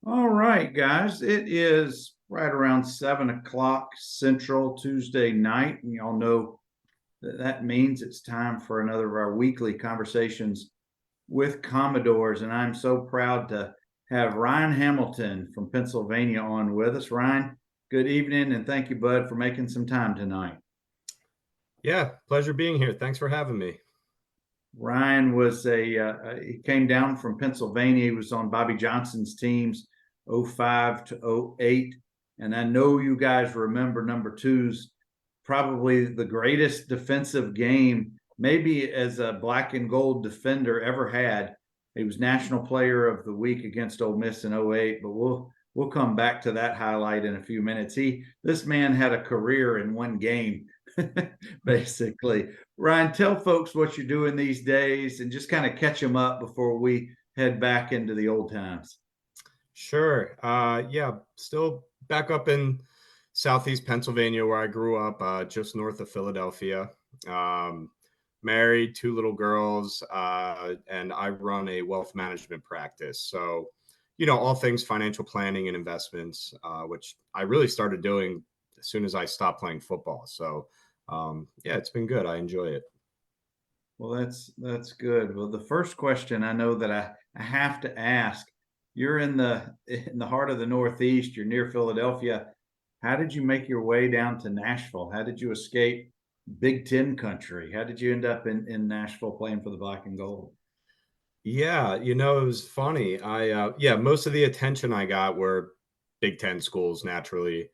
All right, guys. It is right around 7 o'clock Central Tuesday night. And y'all know that means it's time for another of our weekly conversations with Commodores. And I'm so proud to have Ryan Hamilton from Pennsylvania on with us. Ryan, good evening, and thank you, bud, for making some time tonight. Yeah, pleasure being here. Thanks for having me. Ryan was he came down from Pennsylvania. He was on Bobby Johnson's teams 05 to 08. And I know you guys remember number two's probably the greatest defensive game, maybe as a black and gold defender ever had. He was National Player of the Week against Ole Miss in 08, but we'll come back to that highlight in a few minutes. This man had a career in one game, basically. Ryan, tell folks what you're doing these days and just kind of catch them up before we head back into the old times. Sure. Yeah, still back up in Southeast Pennsylvania where I grew up, just north of Philadelphia. Um, Married, two little girls, and I run a wealth management practice. So, all things financial planning and investments, which I really started doing as soon as I stopped playing football. So, yeah, it's been good. I enjoy it. Well, that's good. Well, the first question I know that I have to ask, you're in the heart of the Northeast, you're near Philadelphia. How did you make your way down to Nashville? How did you escape Big Ten country? How did you end up in Nashville playing for the Black and Gold? Yeah, it was funny. Yeah, most of the attention I got were Big Ten schools, naturally.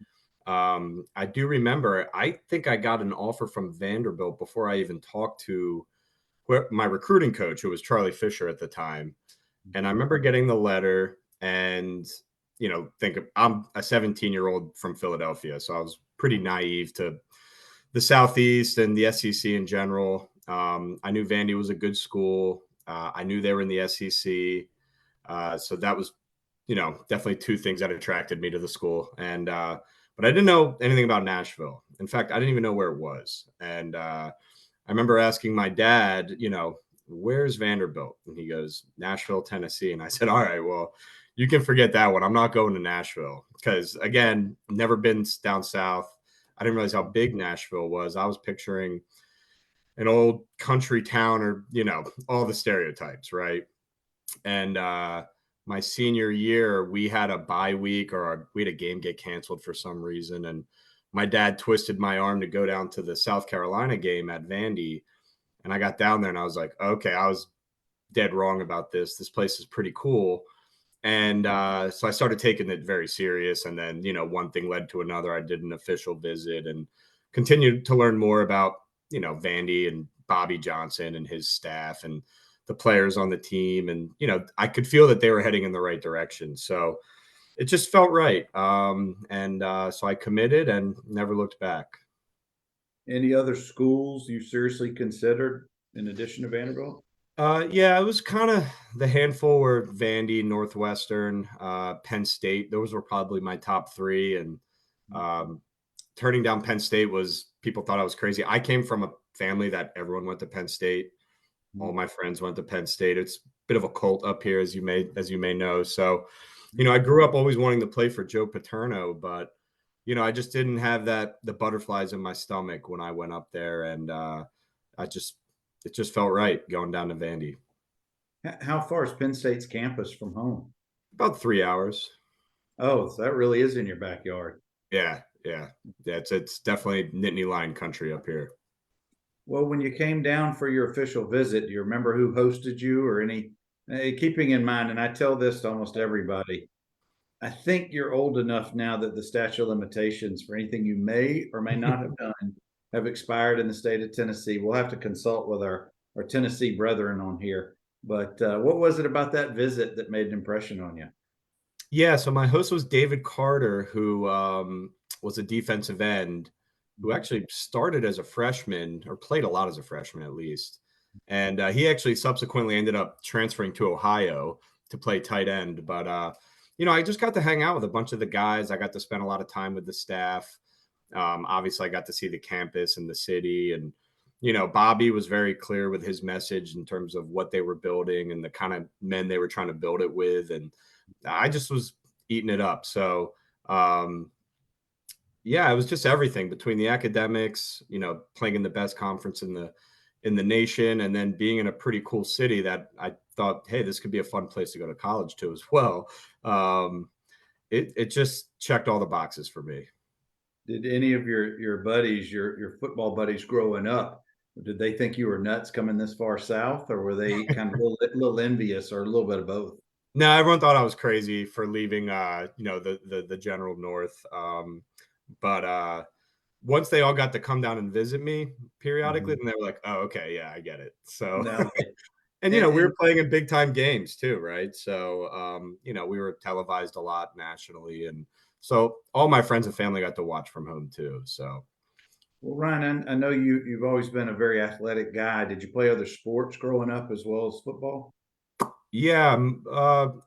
I do remember, I think I got an offer from Vanderbilt before I even talked to my recruiting coach, who was Charlie Fisher at the time. And I remember getting the letter and, I'm a 17-year-old from Philadelphia. So I was pretty naive to the Southeast and the SEC in general. I knew Vandy was a good school. I knew they were in the SEC. So that was, definitely two things that attracted me to the school. But I didn't know anything about Nashville. In fact, I didn't even know where it was. And I remember asking my dad, where's Vanderbilt? And he goes, Nashville, Tennessee. And I said, all right, well, you can forget that one. I'm not going to Nashville because, again, never been down south. I didn't realize how big Nashville was. I was picturing an old country town or, all the stereotypes, right? And my senior year, we had a bye week or we had a game get canceled for some reason. And my dad twisted my arm to go down to the South Carolina game at Vandy. And I got down there and I was like, okay, I was dead wrong about this. This place is pretty cool. And so I started taking it very serious. And then, one thing led to another. I did an official visit and continued to learn more about, Vandy and Bobby Johnson and his staff and the players on the team. And, I could feel that they were heading in the right direction. So it just felt right. So I committed and never looked back. Any other schools you seriously considered in addition to Vanderbilt? Yeah, it was kind of the handful were Vandy, Northwestern, Penn State. Those were probably my top three. And um, turning down Penn State was people thought I was crazy. I came from a family that everyone went to Penn State. All my friends went to Penn State. It's a bit of a cult up here, as you may know. So, I grew up always wanting to play for Joe Paterno, but I just didn't have the butterflies in my stomach when I went up there, and it just felt right going down to Vandy. How far is Penn State's campus from home? About 3 hours. Oh, so that really is in your backyard. Yeah. It's definitely Nittany Lion country up here. Well, when you came down for your official visit, do you remember who hosted you or any? Keeping in mind, and I tell this to almost everybody, I think you're old enough now that the statute of limitations for anything you may or may not have done have expired in the state of Tennessee. We'll have to consult with our Tennessee brethren on here. But what was it about that visit that made an impression on you? Yeah, so my host was David Carter, who was a defensive end who actually started as a freshman or played a lot as a freshman at least. And he actually subsequently ended up transferring to Ohio to play tight end. But, I just got to hang out with a bunch of the guys. I got to spend a lot of time with the staff. Obviously, I got to see the campus and the city. And, Bobby was very clear with his message in terms of what they were building and the kind of men they were trying to build it with. And I just was eating it up. So, yeah, it was just everything between the academics, playing in the best conference in the nation, and then being in a pretty cool city that I thought, hey, this could be a fun place to go to college to as well. It just checked all the boxes for me. Did any of your buddies, your football buddies growing up, did they think you were nuts coming this far south, or were they kind of a little envious, or a little bit of both? No, everyone thought I was crazy for leaving, the general north. But once they all got to come down and visit me periodically, Mhm. and they were like, "Oh, okay, yeah, I get it." So, Now, and we and were playing in big time games too, right? So, we were televised a lot nationally, and so all my friends and family got to watch from home too. So, well, Ryan, I know you've always been a very athletic guy. Did you play other sports growing up as well as football? yeah,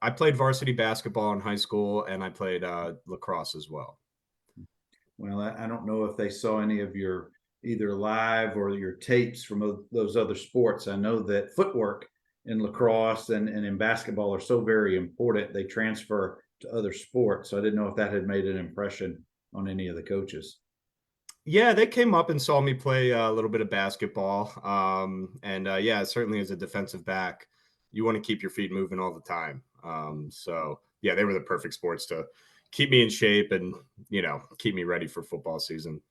I played varsity basketball in high school, and I played lacrosse as well. Well, I don't know if they saw any of your either live or your tapes from those other sports. I know that footwork in lacrosse and in basketball are so very important. They transfer to other sports. So I didn't know if that had made an impression on any of the coaches. Yeah, they came up and saw me play a little bit of basketball. And yeah, certainly as a defensive back, you want to keep your feet moving all the time. So yeah, they were the perfect sports to keep me in shape and, keep me ready for football season.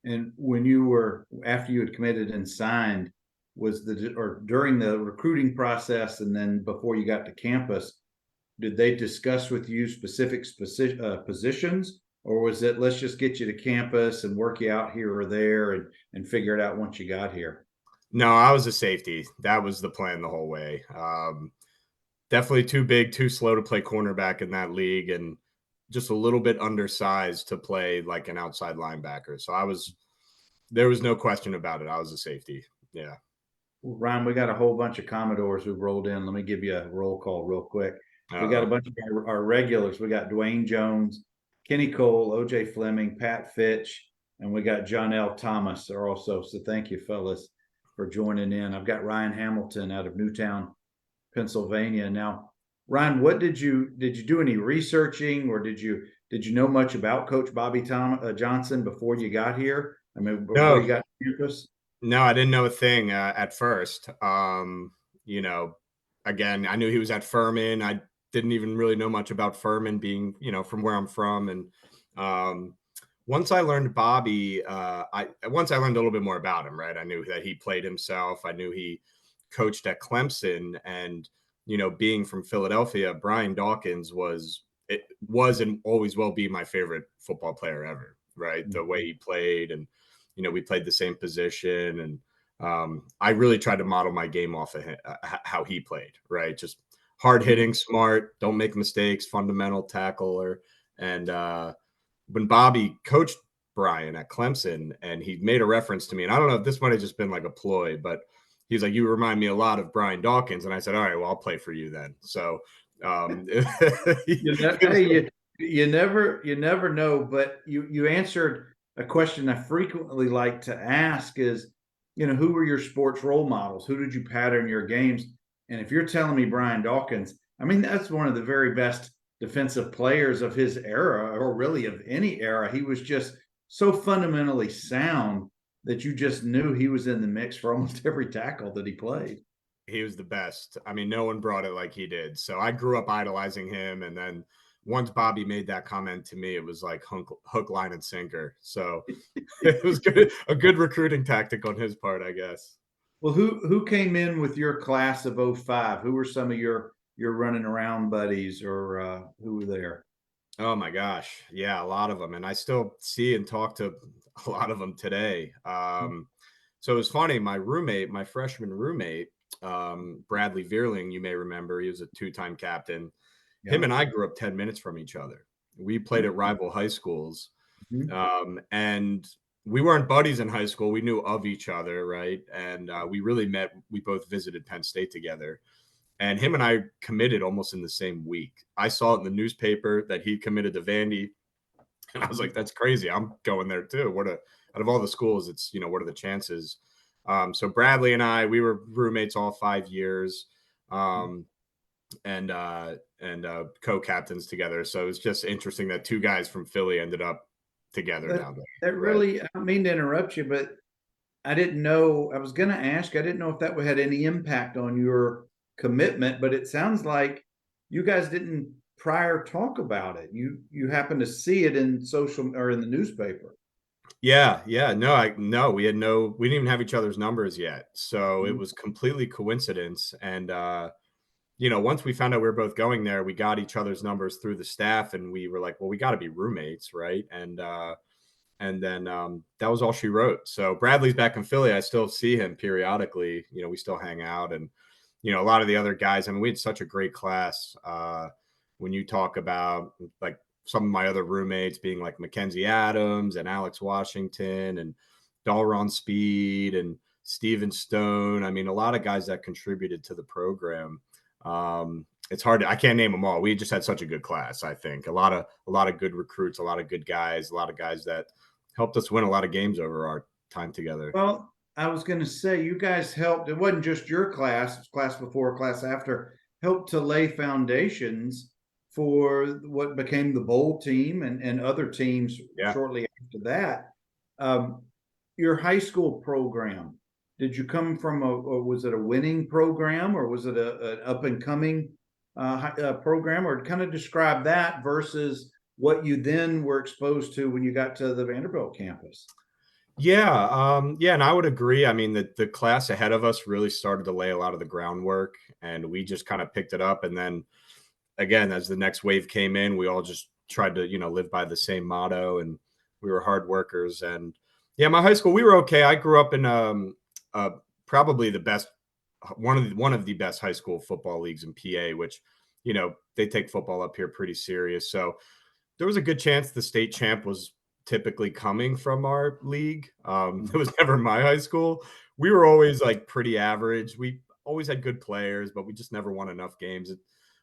And when you were after you had committed and signed, was the or during the recruiting process and then before you got to campus, did they discuss with you specific positions, or was it let's just get you to campus and work you out here or there and figure it out once you got here? No, I was a safety. That was the plan the whole way. Definitely too big, too slow to play cornerback in that league, and just a little bit undersized to play like an outside linebacker. So there was no question about it. I was a safety. Yeah. Well, Ryan, we got a whole bunch of Commodores who've rolled in. Let me give you a roll call real quick. We got a Uh-oh. bunch of our regulars. We got Dwayne Jones, Kenny Cole, OJ Fleming, Pat Fitch, and we got John L. Thomas are also. So thank you, fellas, for joining in. I've got Ryan Hamilton out of Newtown, Pennsylvania. Now, Ryan, what did you do any researching, or did you know much about Coach Bobby Johnson before you got here? I mean, before No, you got to campus? no, I didn't know a thing at first. You know, again, I knew he was at Furman. I didn't even really know much about Furman being, from where I'm from. And um, once I learned Bobby, once I learned a little bit more about him, right? I knew that he played himself. I knew he coached at Clemson, and being from Philadelphia, Brian Dawkins was and always will be my favorite football player ever. Right, the way he played, and we played the same position, and I really tried to model my game off of him, how he played. Right, just hard hitting, smart, don't make mistakes, fundamental tackler. And when Bobby coached Brian at Clemson, and he made a reference to me, and I don't know if this might have just been like a ploy, but he's like, "You remind me a lot of Brian Dawkins," and I said, "All right, well, I'll play for you then." So, You know, it was, hey, you never know, but you answered a question I frequently like to ask is, who were your sports role models? Who did you pattern your games? And if you're telling me Brian Dawkins, I mean that's one of the very best defensive players of his era, or really of any era. He was just so fundamentally sound that you just knew he was in the mix for almost every tackle that he played. he was the best. I mean, no one brought it like he did. So I grew up idolizing him, and then once Bobby made that comment to me, it was like hook, line, and sinker. So it was good, a good recruiting tactic on his part, I guess. Well, who came in with your class of '05? Who were some of your running around buddies, or who were there? Oh my gosh. Yeah, a lot of them. And I still see and talk to a lot of them today. So it was funny. My roommate, my freshman roommate, Bradley Veerling, you may remember, he was a two-time captain. Him Yeah. and I grew up 10 minutes from each other. We played at rival high schools. Mhm. And we weren't buddies in high school. We knew of each other, right? And we really met. We both visited Penn State together. And him and I committed almost in the same week. I saw it in the newspaper that he committed to Vandy, and I was like, "That's crazy! I'm going there too." Out of all the schools, it's what are the chances? So Bradley and I, we were roommates all 5 years. Um, and co-captains together. So it's just interesting that two guys from Philly ended up together But down there. that Right. really, I don't mean to interrupt you, but I didn't know, I was going to ask, I didn't know if that had any impact on your commitment, but it sounds like you guys didn't prior talk about it. You happened to see it in social or in the newspaper. Yeah, yeah. No, we didn't even have each other's numbers yet. So it Mhm. was completely coincidence. And once we found out we were both going there, we got each other's numbers through the staff and we were like, well, we got to be roommates, right? And then that was all she wrote. So Bradley's back in Philly. I still see him periodically. We still hang out, and a lot of the other guys. I mean, we had such a great class. When you talk about like some of my other roommates being like Mackenzie Adams and Alex Washington and Dalron Speed and Steven Stone. I mean, a lot of guys that contributed to the program. It's hard I can't name them all. We just had such a good class. I think a lot of good recruits, a lot of good guys, a lot of guys that helped us win a lot of games over our time together. Well, I was going to say, you guys helped. It wasn't just your class, class before, class after, helped to lay foundations for what became the bowl team and other teams Yeah. shortly after that. Um, your high school program, did you come from or was it a winning program or was it an up and coming program, or kind of describe that versus what you then were exposed to when you got to the Vanderbilt campus? Yeah, and I would agree. I mean, the class ahead of us really started to lay a lot of the groundwork, and we just kind of picked it up. And then again, as the next wave came in, we all just tried to, live by the same motto, and we were hard workers. And yeah, my high school, we were okay. I grew up in uh, probably the best, one of the best high school football leagues in PA, which they take football up here pretty serious. So there was a good chance the state champ was typically coming from our league. It was never my high school. We were always like pretty average. We always had good players, but we just never won enough games.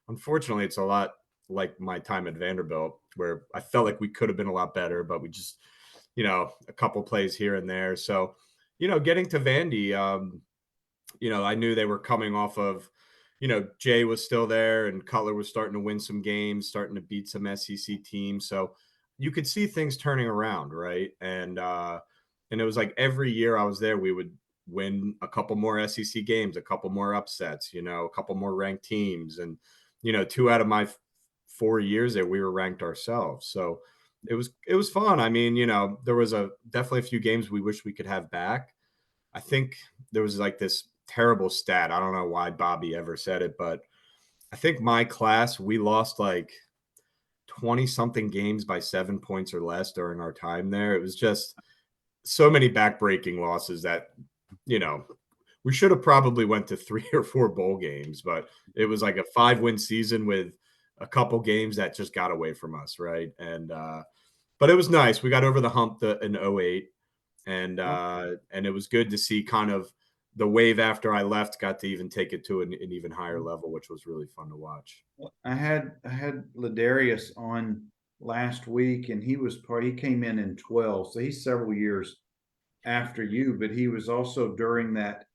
Unfortunately, it's a lot like my time at Vanderbilt, where I felt like we could have been a lot better, but we just, a couple plays here and there. So, getting to Vandy, I knew they were coming off of, Jay was still there and Cutler was starting to win some games, starting to beat some SEC teams. So you could see things turning around, right? And it was like every year I was there, we would win a couple more SEC games, a couple more upsets, a couple more ranked teams. And, 2 out of my 4 years there, we were ranked ourselves. So it was fun. I mean, there was definitely a few games we wish we could have back. I think there was like this terrible stat. I don't know why Bobby ever said it, but I think my class, we lost like 20 something games by 7 points or less during our time there. It was just so many backbreaking losses that, you know, we should have probably went to 3 or 4 bowl games, but it was like a 5-win season with a couple games that just got away from us. Right. But it was nice. We got over the hump in '08, and it was good to see kind of the wave after I left got to even take it to an even higher level, which was really fun to watch. I had Ladarius on last week, and he came in 12, so he's several years after you, but he was also during that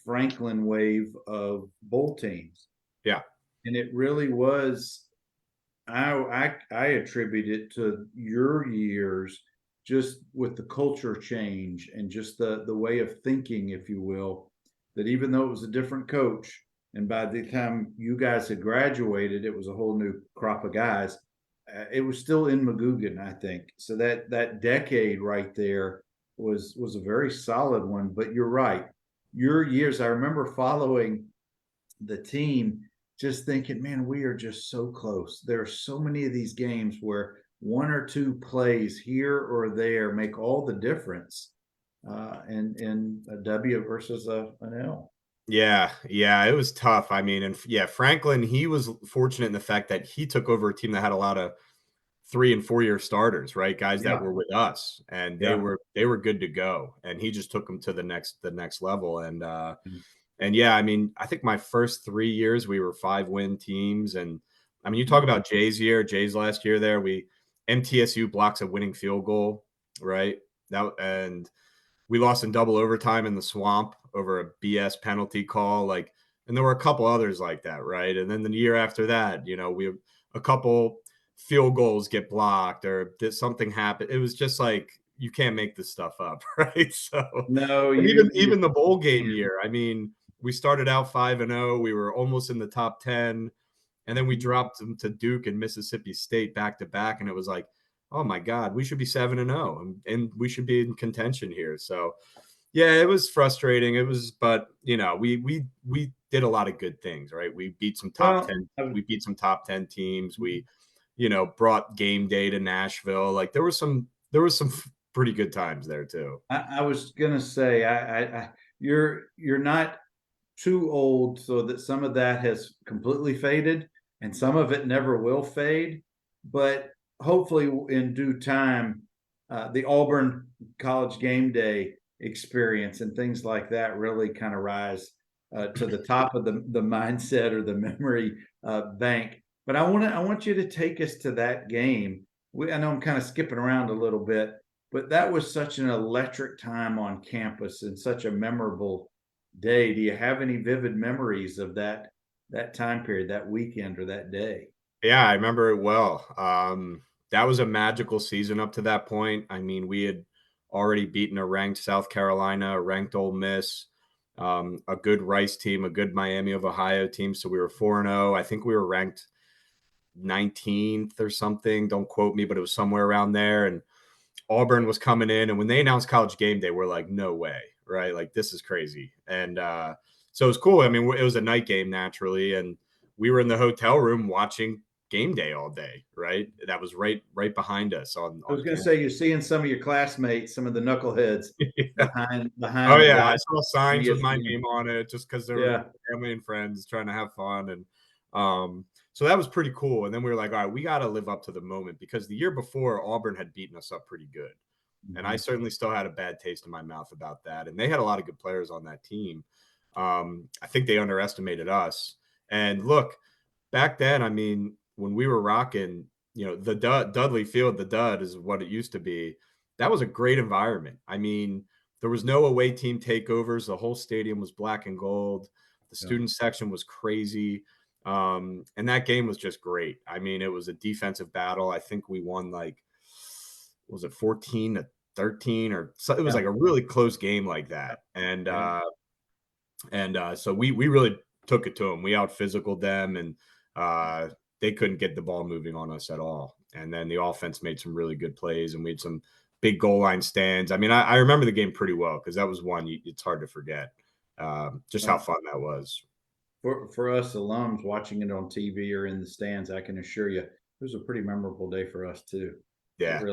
Franklin wave of bowl teams, Yeah. and it really was. I attribute it to your years, just with the culture change and just the way of thinking, if you will, that even though it was a different coach, and by the time you guys had graduated, it was a whole new crop of guys. It was still in Magoogan, I think. So that decade right there was a very solid one. But you're right. Your years, I remember following the team, just thinking, man, we are just so close. There are so many of these games where one or two plays here or there make all the difference, in a W versus an L. Yeah, it was tough. I mean, and yeah, Franklin, he was fortunate in the fact that he took over a team that had a lot of 3 and 4 year starters, right? Guys that Yeah, were with us, and they yeah. were good to go, and he just took them to the next level. And yeah, I mean, I think my first 3 years we were 5-win teams, and I mean, you talk about Jay's last year there. We MTSU blocks a winning field goal, right? And we lost in double overtime in the swamp over a BS penalty call. Like And there were a couple others like that, right? And then the year after that, we have a couple field goals get blocked or did something happen. It was just like you can't make this stuff up, right? So, No, and even you even the bowl game can. year, I mean, we started out 5-0, we were almost in the top 10, and then we Mhm. dropped them to Duke and Mississippi State back to back, and it was like, oh my God, we should be 7-0, and we should be in contention here. So yeah, it was frustrating. It was, but we did a lot of good things, right? We beat some top Well, 10. We beat some top 10 teams. We, brought game day to Nashville. Like there was some pretty good times there too. I was gonna say, you're not too old so that some of that has completely faded and some of it never will fade. But hopefully, in due time, the Auburn College game day experience and things like that really kind of rise to the top of the mindset or the memory bank. But I want you to take us to that game. I know I'm kind of skipping around a little bit, but that was such an electric time on campus and such a memorable day. Do you have any vivid memories of that time period, that weekend, or that day? Yeah, I remember it well. That was a magical season up to that point. I mean, we had already beaten a ranked South Carolina, a ranked Ole Miss, a good Rice team, a good Miami of Ohio team. So we were 4-0. I think we were ranked 19th or something. Don't quote me, but it was somewhere around there. And Auburn was coming in. And when they announced College Game Day, we're like, no way, right? Like, this is crazy. And so it was cool. I mean, it was a night game naturally. And we were in the hotel room watching game day all day, right? That was right behind us I on was going to campus. say, you're seeing some of your classmates, some of the knuckleheads Yeah. behind Oh the yeah, I glass saw on signs with my ESPN. name on it just because they were Yeah. family and friends trying to have fun, and so that was pretty cool. And then we were like, all right, we got to live up to the moment because the year before Auburn had beaten us up pretty good, and I Mhm. certainly still had a bad taste in my mouth about that. And they had a lot of good players on that team. I think they underestimated us. And look, back then, I mean, when we were rocking, the Dudley Field, the Dud is what it used to be. That was a great environment. I mean, there was no away team takeovers. The whole stadium was black and gold. The Yeah. student section was crazy. And that game was just great. I mean, it was a defensive battle. I think we won like, was it 14-13 or so? It was Yeah. like a really close game like that. And Yeah. so we really took it to them. We out physicaled them, and they couldn't get the ball moving on us at all. And then the offense made some really good plays, and we had some big goal line stands. I mean, I remember the game pretty well because that was one it's hard to forget. Just how Well, fun that was. for us alums watching it on TV or in the stands, I can assure you it was a pretty memorable day for us too. Yeah. It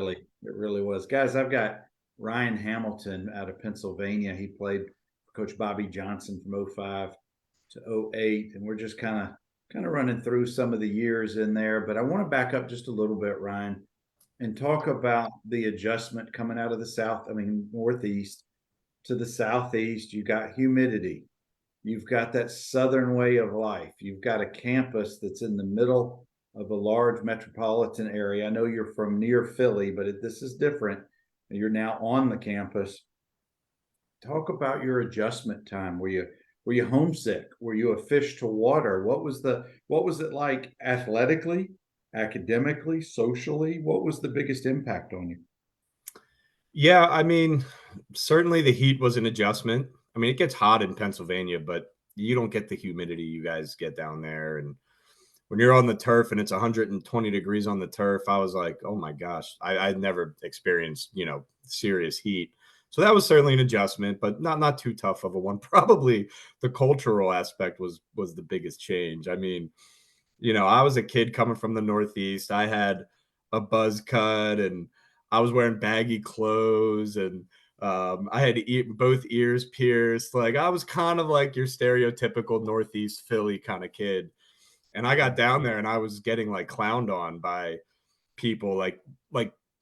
really was. Guys, I've got Ryan Hamilton out of Pennsylvania. He played for Coach Bobby Johnson from '05 to '08, and we're just kind of running through some of the years in there. But I want to back up just a little bit, Ryan, and talk about the adjustment coming out of the south. I mean, northeast to the southeast. You got humidity. You've got that southern way of life. You've got a campus that's in the middle of a large metropolitan area. I know you're from near Philly, but this is different. You're now on the campus. Talk about your adjustment time. Were you homesick? Were you a fish to water? What was it like athletically, academically, socially? What was the biggest impact on you? Yeah, I mean, certainly the heat was an adjustment. I mean, it gets hot in Pennsylvania, but you don't get the humidity you guys get down there. And when you're on the turf and it's 120 degrees on the turf, I was like, oh my gosh, I'd never experienced, serious heat. So that was certainly an adjustment, but not too tough of a one. Probably the cultural aspect was the biggest change. I mean, I was a kid coming from the Northeast. I had a buzz cut and I was wearing baggy clothes and I had both ears pierced. Like I was kind of like your stereotypical Northeast Philly kind of kid. And I got down there and I was getting like clowned on by people like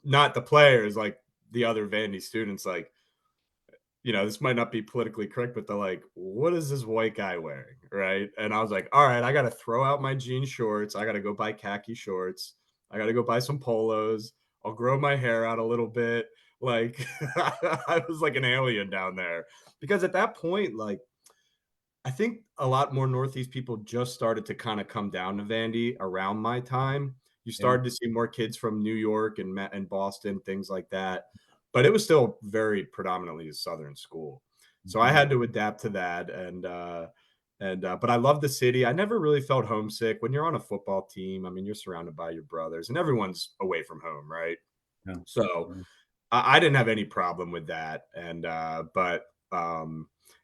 not the players, like the other Vandy students, like, this might not be politically correct, but they're like, what is this white guy wearing? Right. And I was like, all right, I got to throw out my jean shorts. I got to go buy khaki shorts. I got to go buy some polos. I'll grow my hair out a little bit. Like, I was like an alien down there because at that point, like, I think a lot more Northeast people just started to kind of come down to Vandy around my time. You Yeah. started to see more kids from New York and Boston, things like that. But it was still very predominantly a Southern school. So I Mhm. had to adapt to that. But I love the city. I never really felt homesick when you're on a football team. I mean, you're surrounded by your brothers and everyone's away from home, right? Yeah. So Yeah. I didn't have any problem with that.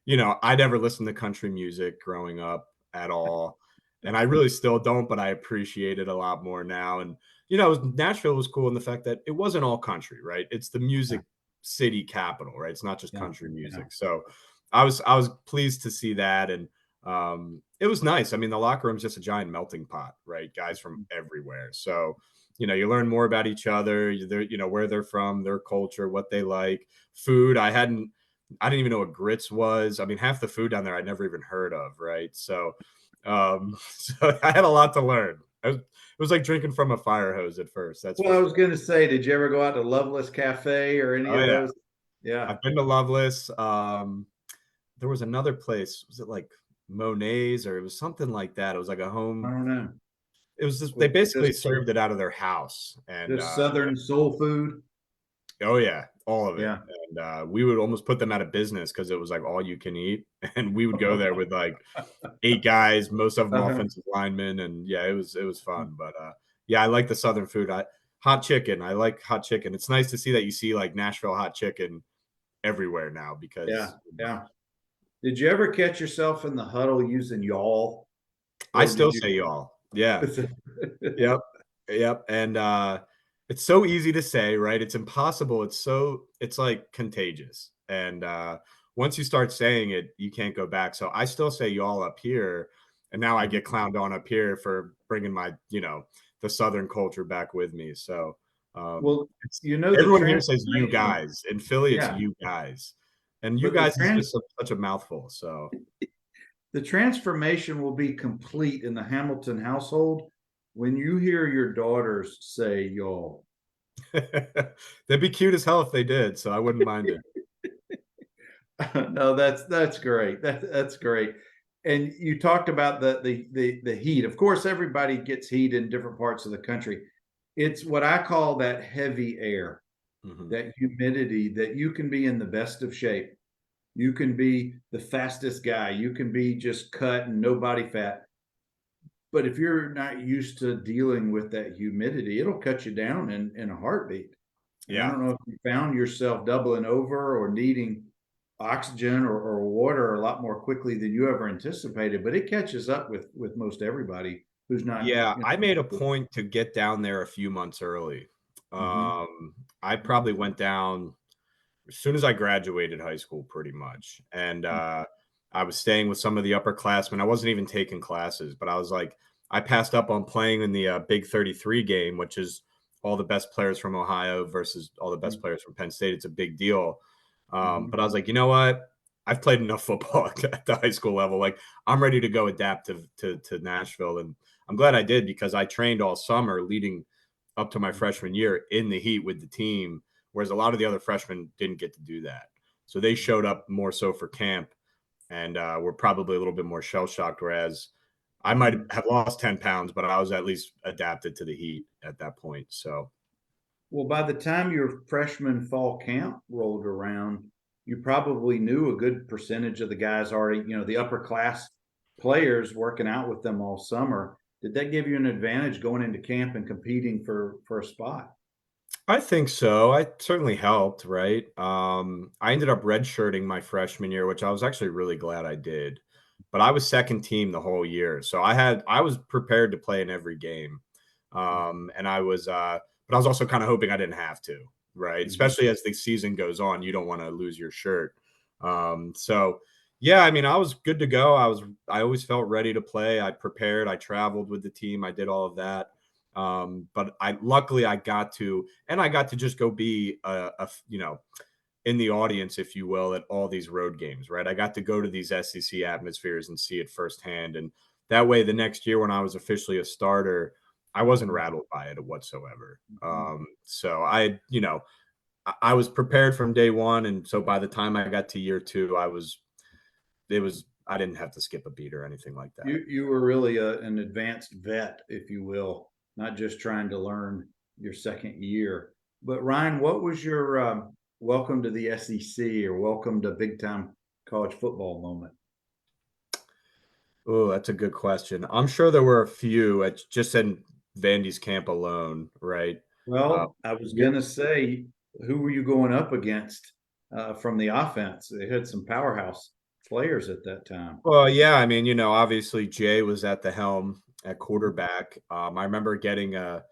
You know, I never listened to country music growing up at all. And I really still don't, but I appreciate it a lot more now. And, you know, Nashville was cool in the fact that it wasn't all country, right? It's the Yeah. music city capital, right? It's not just Yeah. country Yeah. music. So I was pleased to see that. And it was nice. I mean, the locker room's just a giant melting pot, right? Guys from everywhere. So you know, you learn more about each other, you know, where they're from, their culture, what they like, food. I didn't even know what grits was. I mean, half the food down there I'd never even heard of, right? So, so I had a lot to learn. It was like drinking from a fire hose at first. That's for Well, I was sure. going to say, did you ever go out to Loveless Cafe or any Oh of yeah, those? Yeah. I've been to Loveless. There was another place. Was it like Monet's or it was something like that? It was like a I home. don't know. It was just they Was basically served it out of their house, and just Southern soul food? oh yeah, all of it. Yeah. And we would almost put them out of business because it was like all you can eat, and we would go there with like 8 guys, most of them Uh-huh. offensive linemen, and yeah, it was fun. But yeah, I like the Southern food. Hot chicken. I like hot chicken. It's nice to see that you see like Nashville hot chicken everywhere now Yeah. because Yeah. Did you ever catch yourself in the huddle using y'all, I or still did you? say y'all. Yeah. Yep. Yep. And it's so easy to say, right? It's impossible. It's like contagious. And once you start saying it, you can't go back. So I still say y'all up here. And now I get clowned on up here for bringing my, you know, the Southern culture back with me. So Well, it's you know the everyone here says you transformation. guys. In Philly, it's Yeah, you guys. And you but the guys is just such a mouthful. So the transformation will be complete in the Hamilton household when you hear your daughters say y'all. they'd be cute as hell if they did. So I wouldn't mind it. No, that's great. That's great. And you talked about the heat. Of course, everybody gets heat in different parts of the country. It's what I call that heavy air, Mhm. that humidity, that you can be in the best of shape. You can be the fastest guy. You can be just cut and no body fat. But if you're not used to dealing with that humidity, it'll cut you down in a heartbeat. And I Yeah. don't know if you found yourself doubling over or needing oxygen or water a lot more quickly than you ever anticipated, but it catches up with most everybody who's not, Yeah, you I made a know. point to get down there a few months early. Mhm. I probably went down as soon as I graduated high school, pretty much. And I was staying with some of the upperclassmen. I wasn't even taking classes, but I was like, I passed up on playing in the Big 33 game, which is all the best players from Ohio versus all the best players from Penn State. It's a big deal. Mhm. But I was like, you know what? I've played enough football at the high school level. Like, I'm ready to go adapt to Nashville. And I'm glad I did because I trained all summer leading up to my freshman year in the heat with the team, whereas a lot of the other freshmen didn't get to do that. So they showed up more so for camp and were probably a little bit more shell shocked. Whereas I might Mhm. have lost 10 pounds, but I was at least adapted to the heat at that point. So Well, by the time your freshman fall camp rolled around, you probably knew a good percentage of the guys already, the upper class players working out with them all summer. Did that give you an advantage going into camp and competing for a spot? I think so. I certainly helped, right? I ended up redshirting my freshman year, which I was actually really glad I did. But I was second team the whole year, so I was prepared to play in every game, and but I was also kind of hoping I didn't have to, right? Mhm. Especially as the season goes on, you don't want to lose your shirt. So yeah, I mean, I was good to go. I always felt ready to play. I prepared. I traveled with the team. I did all of that. But luckily I got to just go be you know, in the audience, if you will, at all these road games, right? I got to go to these SEC atmospheres and see it firsthand. And that way, the next year when I was officially a starter, I wasn't Mhm. rattled by it whatsoever. Mhm. So I was prepared from day one. And so by the time I got to year two, it was I didn't have to skip a beat or anything like that. You were really an advanced vet, if you will, not just trying to learn your second year. But Ryan, what was your welcome to the SEC or welcome to big time college football moment? Oh, that's a good question. I'm sure there were a few at just in Vandy's camp alone, right? Uh, Well, I was yeah, gonna say, who were you going up against from the offense? They had some powerhouse players at that time. well, yeah, I mean, obviously Jay was at the helm at quarterback. I remember getting it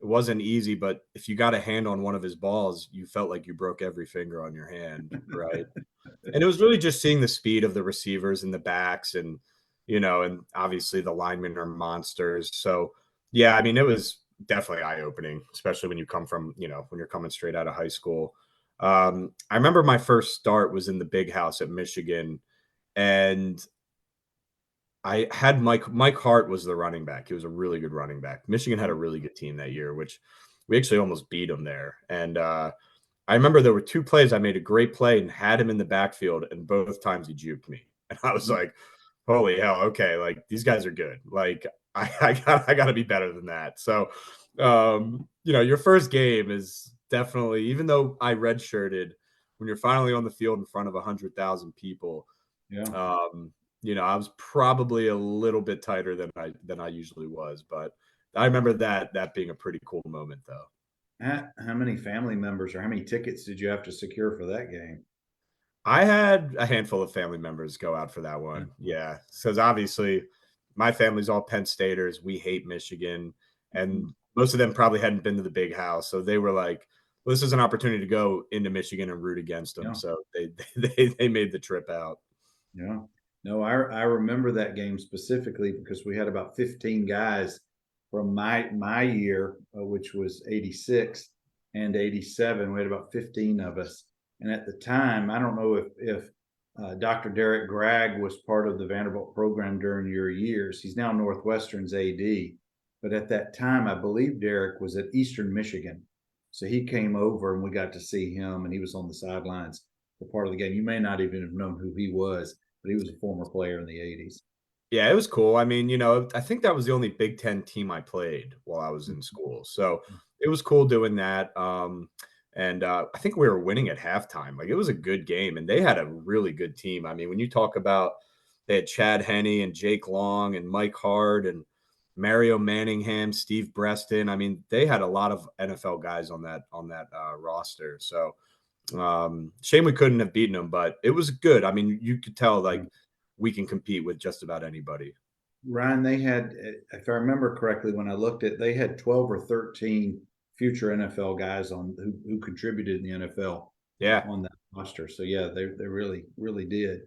wasn't easy, but if you got a hand on one of his balls, you felt like you broke every finger on your hand, right? And it was really just seeing the speed of the receivers and the backs and obviously the linemen are monsters. So, yeah, I mean, it was definitely eye-opening, especially when you come from, when you're coming straight out of high school. I remember my first start was in the big house at Michigan, and I had Mike Hart was the running back. He was a really good running back. Michigan had a really good team that year, which we actually almost beat them there. And I remember there were 2 plays. I made a great play and had him in the backfield, and both times he juked me. And I was like, "Holy hell, okay, like, these guys are good. Like, I gotta be better than that." So, your first game is definitely even though I redshirted, when you're finally on the field in front of 100,000 people, Yeah. I was probably a little bit tighter than I usually was, but I remember that being a pretty cool moment, though. How many family members or how many tickets did you have to secure for that game? I had a handful of family members go out for that Yeah. one. Yeah, because obviously my family's all Penn Staters. We hate Michigan, and Mhm. most of them probably hadn't been to the big house, so they were like, "Well, this is an opportunity to go into Michigan and root against them." Yeah. So they made the trip out. Yeah. No, I remember that game specifically because we had about 15 guys from my year, which was 86 and 87. We had about 15 of us. And at the time, I don't know if Dr. Derek Gregg was part of the Vanderbilt program during your years. He's now Northwestern's AD. But at that time, I believe Derek was at Eastern Michigan. So he came over and we got to see him, and he was on the sidelines for part of the game. You may not even have known who he was, but he was a former player in the 80s. Yeah, it was cool. I mean, I think that was the only Big Ten team I played while I was in school. So it was cool doing that. And I think we were winning at halftime. Like it was a good game, and they had a really good team. I mean, when you talk about they had Chad Henne and Jake Long and Mike Hard and Mario Manningham, Steve Breston. I mean, they had a lot of NFL guys on that roster. So shame we couldn't have beaten them, but it was good. I mean, you could tell like we can compete with just about anybody. Ryan, they had, if I remember correctly, when I looked at, they had 12 or 13 future NFL guys on who contributed in the NFL Yeah. on that roster. So yeah, they really really did.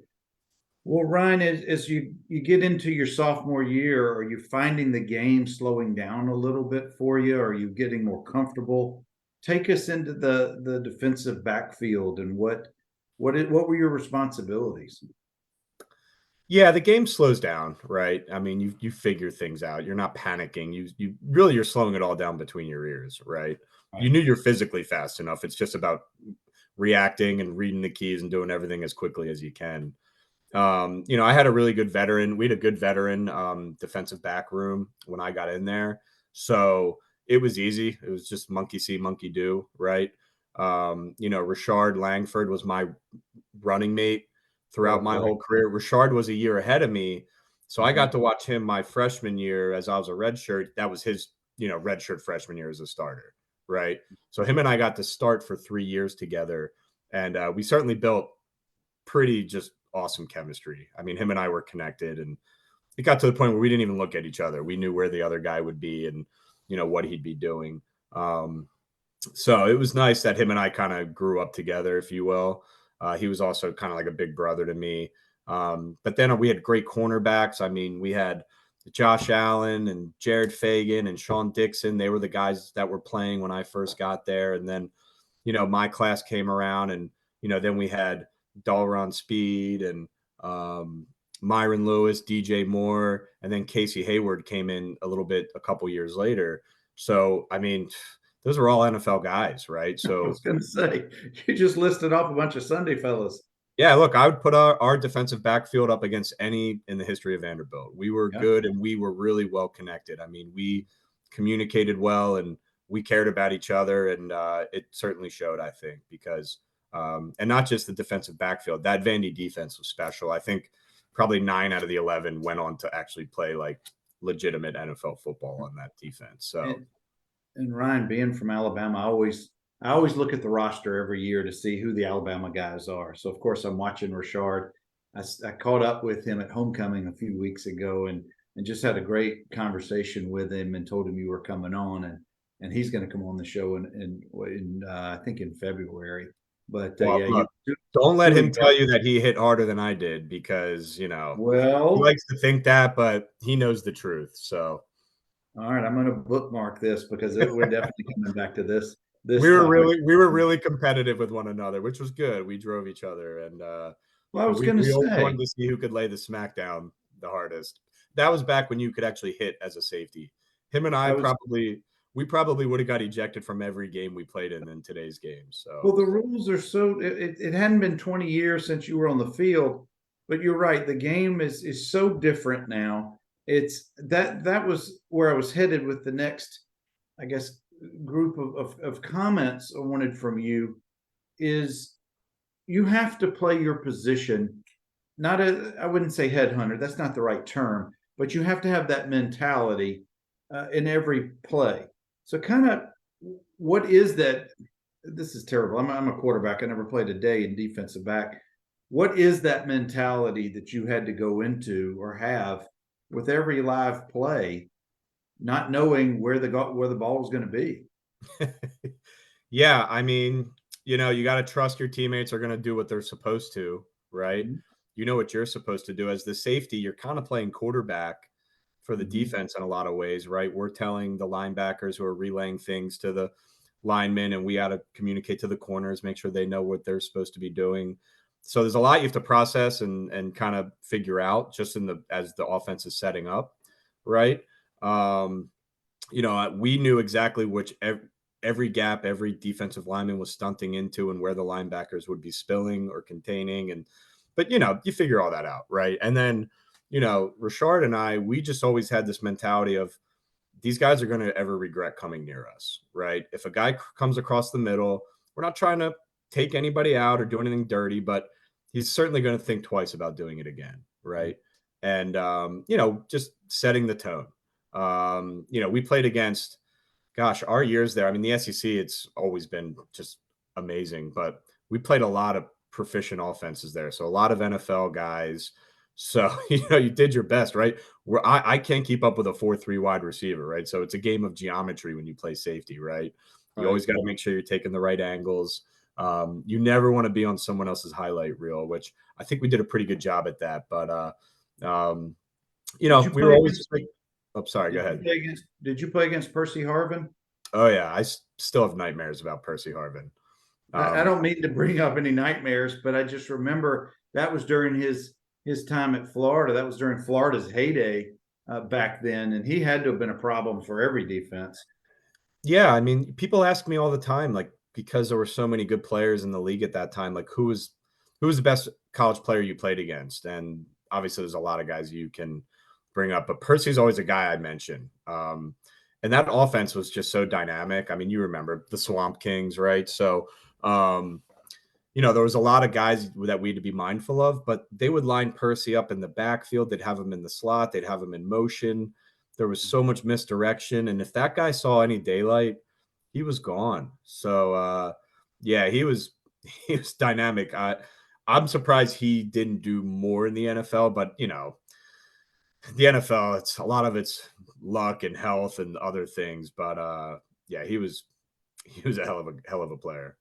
Well, Ryan, as you get into your sophomore year, are you finding the game slowing down a little bit for you? Are you getting more comfortable? Take us into the defensive backfield and what were your responsibilities? Yeah, the game slows down, right? I mean, you figure things out. You're not panicking. You're slowing it all down between your ears, right? You Right. knew you're physically fast enough. It's just about reacting and reading the keys and doing everything as quickly as you can. I had a really good veteran. We had a good veteran defensive back room when I got in there. So it was easy. It was just monkey see, monkey do, right? Rashard Langford was my running mate throughout my Okay. whole career. Rashard was a year ahead of me. So I got Mhm. to watch him my freshman year as I was a redshirt. That was his, redshirt freshman year as a starter, right? So him and I got to start for 3 years together. And we certainly built pretty just awesome chemistry. I mean, him and I were connected, and it got to the point where we didn't even look at each other. We knew where the other guy would be and what he'd be doing. So it was nice that him and I kind of grew up together, if you will. He was also kind of like a big brother to me. But then we had great cornerbacks. I mean, we had Josh Allen and Jared Fagan and Sean Dixon. They were the guys that were playing when I first got there. And then, my class came around, and, then we had Dalron Speed and Myron Lewis, DJ Moore, and then Casey Hayward came in a couple years later. So, I mean, those are all NFL guys, right? I So was going to say, you just listed off a bunch of Sunday fellas. Yeah, look, I would put our defensive backfield up against any in the history of Vanderbilt. We were Yeah. good and we were really well connected. I mean, we communicated well and we cared about each other, and it certainly showed, I think, because and not just the defensive backfield. That Vandy defense was special. I think probably 9 out of the 11 went on to actually play like legitimate NFL football on that defense. So And Ryan, being from Alabama, I always look at the roster every year to see who the Alabama guys are. So of course I'm watching Rashard. I caught up with him at homecoming a few weeks ago and just had a great conversation with him and told him you were coming on and he's going to come on the show in I think in February. But well, yeah, you look, don't let two him tell you incredible. that he hit harder than I did because, he Well, likes to think that, but he knows the truth. So all right, I'm going to bookmark this because we're definitely coming back to this we this were topic. really competitive with one another, which was good. We drove each other, and Well, I was going to we always say. wanted to see who could lay the smack down the hardest. That was back when you could actually hit as a safety. Him and I I was probably would have got ejected from every game we played in today's game. Well, So the rules are so it hadn't been 20 years since you were on the field, but you're right. The game is so different now. It's that was where I was headed with the next, I guess, group of comments I wanted from you is you have to play your position. Not I wouldn't say headhunter. That's not the right term, but you have to have that mentality in every play. So, kind of, what is that? This is terrible. I'm a quarterback. I never played a day in defensive back. What is that mentality that you had to go into or have with every live play, not knowing where the ball was going to be? yeah, I mean, you got to trust your teammates are going to do what they're supposed to, right? Mm-hmm. You know what you're supposed to do as the safety. You're kind of playing quarterback for the Mm-hmm. defense in a lot of ways, right? We're telling the linebackers who are relaying things to the linemen, and we got to communicate to the corners, make sure they know what they're supposed to be doing. So there's a lot you have to process and kind of figure out just as the offense is setting up, right? Um, we knew exactly which every gap every defensive lineman was stunting into and where the linebackers would be spilling or containing. But you figure all that out, right? And then, Rashard and I, we just always had this mentality of these guys are going to ever regret coming near us, right? If a guy comes across the middle, we're not trying to take anybody out or do anything dirty, but he's certainly going to think twice about doing it again, right? And just setting the tone. We played against, gosh, our years there. I mean, the SEC, it's always been just amazing, but we played a lot of proficient offenses there. So a lot of NFL guys. So, you did your best, right? Where I can't keep up with a 4-3 wide receiver, right? So it's a game of geometry when you play safety, right? You Right. always got to make sure you're taking the right angles. You never want to be on someone else's highlight reel, which I think we did a pretty good job at that. But um, Did you we were play always against? just like, oh, sorry, go Did you ahead. play against? Did you play against Percy Harvin? Oh yeah, still have nightmares about Percy Harvin. I Um, don't mean to bring up any nightmares, but I just remember that was during his time at Florida. That was during Florida's heyday back then, and he had to have been a problem for every defense. yeah, I mean, people ask me all the time, like because there were so many good players in the league at that time, like who was the best college player you played against? And obviously, there's a lot of guys you can bring up, but Percy's always a guy I mention. And that offense was just so dynamic. I mean, you remember the Swamp Kings, right? So, um, there was a lot of guys that we had to be mindful of, but they would line Percy up in the backfield. They'd have him in the slot. They'd have him in motion. There was so much misdirection. And if that guy saw any daylight, he was gone. So, yeah, he was dynamic. I'm surprised he didn't do more in the NFL, but the NFL, it's a lot of it's luck and health and other things. But yeah, he was a hell of a player.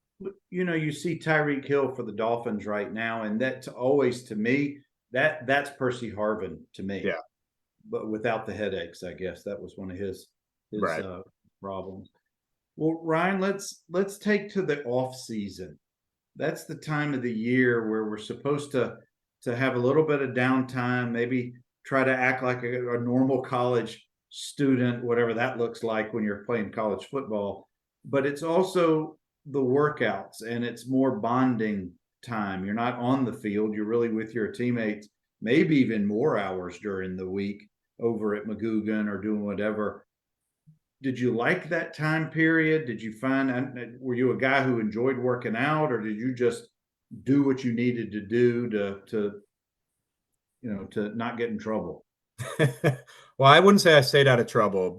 You see Tyreek Hill for the Dolphins right now, and that's always to me that's Percy Harvin to me, Yeah, but without the headaches. I guess that was one of his right. problems. Well, Ryan, let's take to the off season. That's the time of the year where we're supposed to have a little bit of downtime, maybe try to act like a normal college student, whatever that looks like when you're playing college football. But it's also the workouts and it's more bonding. time. You're not on the field. You're really with your teammates, maybe even more hours during the week over at McGugan or doing whatever. Did you like that time period? Did you find, were you a guy who enjoyed working out, or did you just do what you needed to do to not get in trouble? Well, I wouldn't say I stayed out of trouble,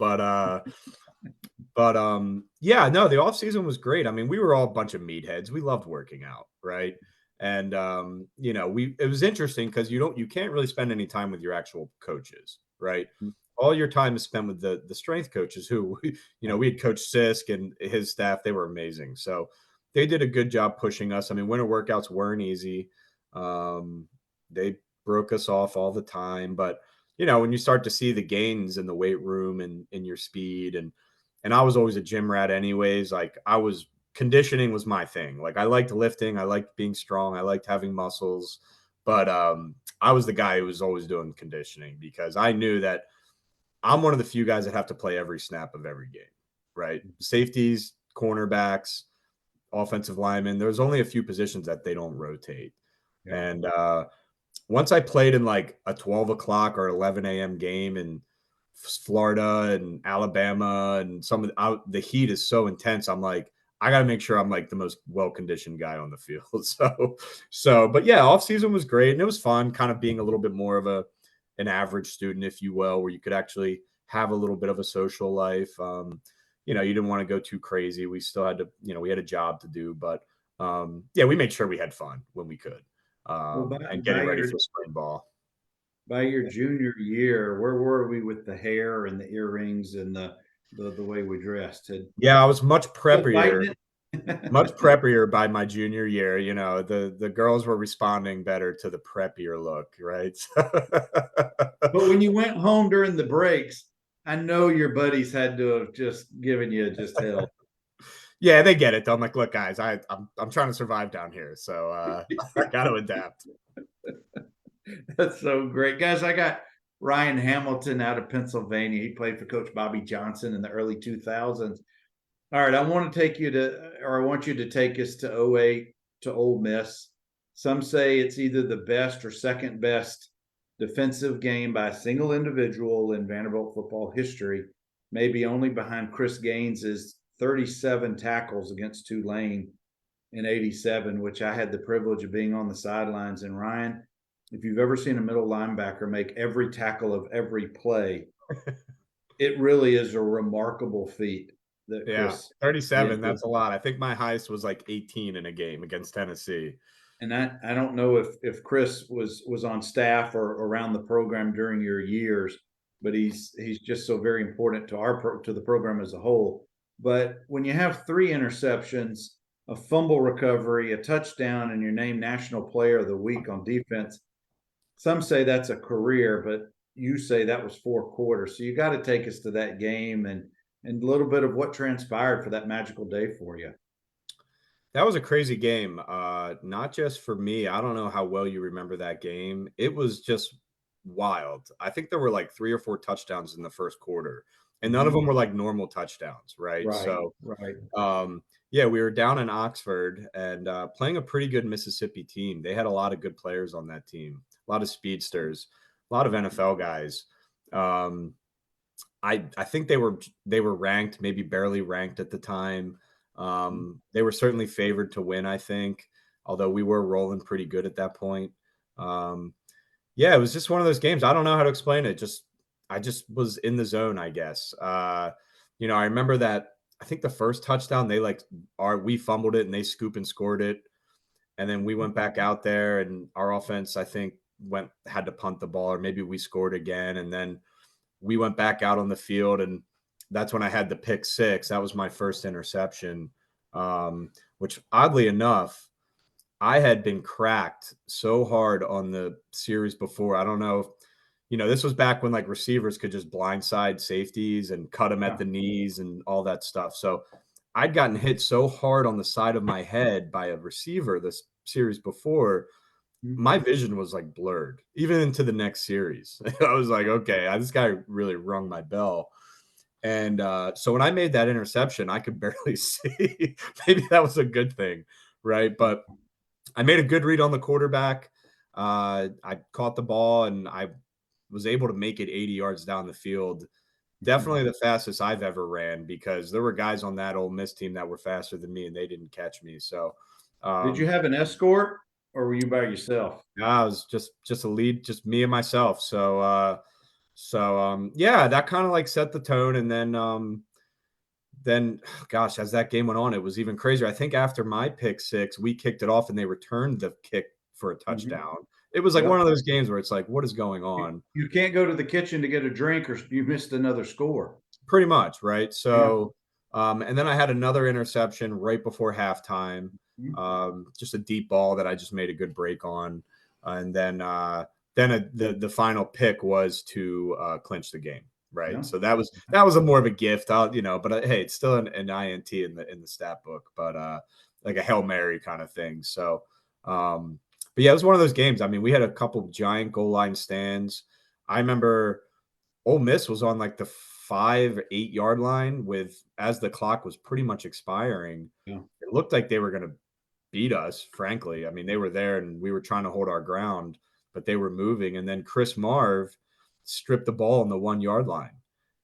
yeah, no, the off season was great. I mean, we were all a bunch of meatheads. We loved working out, right? And it was interesting because you can't really spend any time with your actual coaches, right? All your time is spent with the strength coaches who, we had Coach Sisk and his staff. They were amazing. So they did a good job pushing us. I mean, winter workouts weren't easy. They broke us off all the time, but when you start to see the gains in the weight room and in your speed and I was always a gym rat anyways. Like conditioning was my thing. Like I liked lifting, I liked being strong, I liked having muscles, but I was the guy who was always doing conditioning because I knew that I'm one of the few guys that have to play every snap of every game, right? Safeties, cornerbacks, offensive linemen. There's only a few positions that they don't rotate. Yeah. And once I played in like a 12 o'clock or 11 a.m. game in Florida and Alabama and the heat is so intense. I'm like, I got to make sure I'm like the most well-conditioned guy on the field. But yeah, off season was great. And it was fun kind of being a little bit more of an average student, if you will, where you could actually have a little bit of a social life. You didn't want to go too crazy. We still had to, we had a job to do, but yeah, we made sure we had fun when we could. Well, And getting ready for spring ball. by your junior year, where were we with the hair and the earrings and the way we dressed? Yeah, I was much preppier. It? Much preppier by my junior year. The girls were responding better to the preppier look, right? But when you went home during the breaks, I know your buddies had to have just given you just hell. Yeah, they get it though. I'm like, look, guys, I'm trying to survive down here, so I got to adapt. That's so great, guys. I got Ryan Hamilton out of Pennsylvania. He played for Coach Bobby Johnson in the early 2000s. All right, I want you to take us to '08 to Ole Miss. Some say it's either the best or second best defensive game by a single individual in Vanderbilt football history, maybe only behind Chris Gaines's 37 tackles against Tulane in '87, which I had the privilege of being on the sidelines. And Ryan, if you've ever seen a middle linebacker make every tackle of every play, it really is a remarkable feat. Yeah, 37, that's a lot. I think my highest was like 18 in a game against Tennessee. And I don't know if Chris was on staff or around the program during your years, but he's just so very important to the program as a whole. But when you have 3 interceptions, a fumble recovery, a touchdown, and you're named National Player of the Week on defense, some say that's a career, but you say that was 4 quarters. So you got to take us to that game and a little bit of what transpired for that magical day for you. That was a crazy game. Not just for me. I don't know how well you remember that game. It was just wild. I think there were like 3 or 4 touchdowns in the first quarter, and none of them were like normal touchdowns, right? Right. So, right. Yeah, we were down in Oxford and playing a pretty good Mississippi team. They had a lot of good players on that team, a lot of speedsters, a lot of NFL guys. I think they were ranked, maybe barely ranked at the time. They were certainly favored to win, I think, although we were rolling pretty good at that point. Yeah, it was just one of those games. I don't know how to explain it. I just was in the zone, I guess. I remember that I think the first touchdown we fumbled it and they scoop and scored it. And then we went back out there and our offense, I think, had to punt the ball, or maybe we scored again. And then we went back out on the field, and that's when I had the pick 6. That was my first interception, which oddly enough, I had been cracked so hard on the series before. I don't know if, this was back when like receivers could just blindside safeties and cut them at the knees and all that stuff. So I'd gotten hit so hard on the side of my head by a receiver this series before, my vision was like blurred, even into the next series. I was like, okay, this guy really rung my bell. And so when I made that interception, I could barely see. Maybe that was a good thing, right? But I made a good read on the quarterback. I caught the ball and I was able to make it 80 yards down the field. Definitely the fastest I've ever ran because there were guys on that Ole Miss team that were faster than me and they didn't catch me. So Did you um, have an escort or were you by yourself? I was just a lead, just me and myself. Yeah, that kind of like set the tone. And then gosh, as that game went on, it was even crazier. I think after my pick six, we kicked it off and they returned the kick for a Mhm. touchdown. It was like one Yep. of those games where it's like, what is going on? You can't go to the kitchen to get a drink or you missed another score. Pretty much, right? Yeah. And then I had another interception right before halftime, Mhm. just a deep ball that I just made a good break on, and the final pick was to clinch the game, right? Yeah. So that was a more of a gift, but hey, it's still an INT in the stat book, but like a Hail Mary kind of thing. But yeah, it was one of those games. I mean, we had a couple giant goal line stands. I remember Ole Miss was on like the 5, 8 yard line with as the clock was pretty much expiring. Yeah. It looked like they were going to beat us, frankly. I mean, they were there and we were trying to hold our ground, but they were moving. And then Chris Marv stripped the ball on the 1 yard line.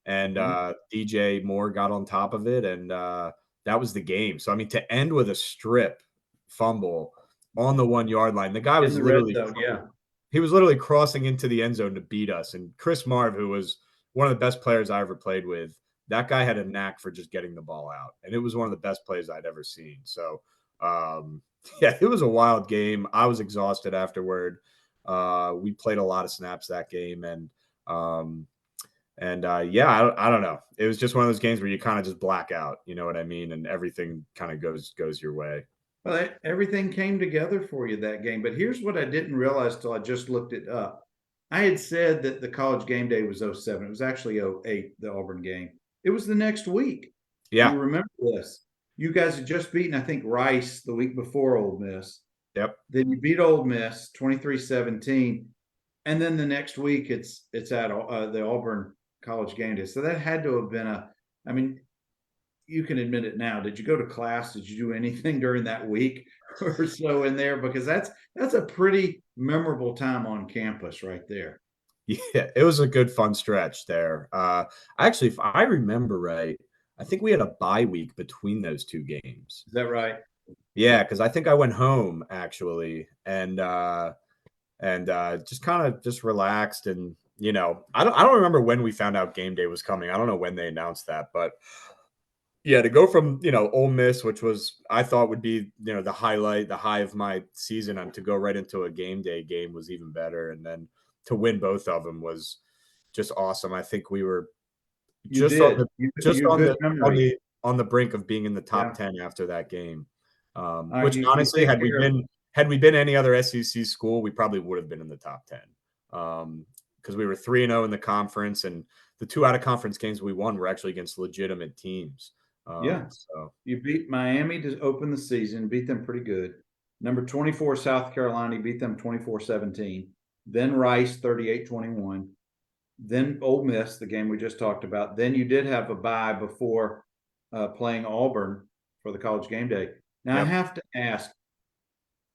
And Mhm. DJ Moore got on top of it. And that was the game. So, I mean, to end with a strip fumble on the 1 yard line, the guy In was the red literally zone, yeah. he was literally crossing into the end zone to beat us. And Chris Marv, who was one of the best players I ever played with, that guy had a knack for just getting the ball out. And it was one of the best plays I'd ever seen. So, yeah, it was a wild game. I was exhausted afterward. We played a lot of snaps that game. Yeah, I don't know. It was just one of those games where you kind of just black out. You know what I mean? And everything kind of goes your way. Well, everything came together for you that game. But here's what I didn't realize till I just looked it up. I had said that the college game day was '07. It was actually '08, the Auburn game. It was the next week. Do you Yeah. remember this? You guys had just beaten, I think, Rice the week before Ole Miss. Yep. Then you beat Ole Miss 23-17. And then the next week it's at the Auburn college game day. So that had to have been I mean, you can admit it now. Did you go to class? Did you do anything during that week or so in there? Because that's a pretty memorable time on campus right there. Yeah, it was a good fun stretch there. Actually, if I remember right, I think we had a bye week between those two games. Is that right? Yeah, because I think I went home actually, and just kind of just relaxed, and I don't remember when we found out game day was coming. I don't know when they announced that, but yeah, to go from Ole Miss, which was I thought would be the highlight, the high of my season, and to go right into a game day game was even better, and then to win both of them was just awesome. I think we were You just on did. the just You on good the on memory. the on the brink of being in the top Yeah. 10 after that game. All right. Which You honestly, take care of. had we been any other SEC school, we probably would have been in the top 10. Because we were 3-0 in the conference, and the two out of conference games we won were actually against legitimate teams. Yeah. So You beat Miami to open the season, beat them pretty good. Number 24, South Carolina, you beat them 24-17. Then Rice 38-21. Then Ole Miss, the game we just talked about. Then you did have a bye before playing Auburn for the college game day. Now I yep. have to ask,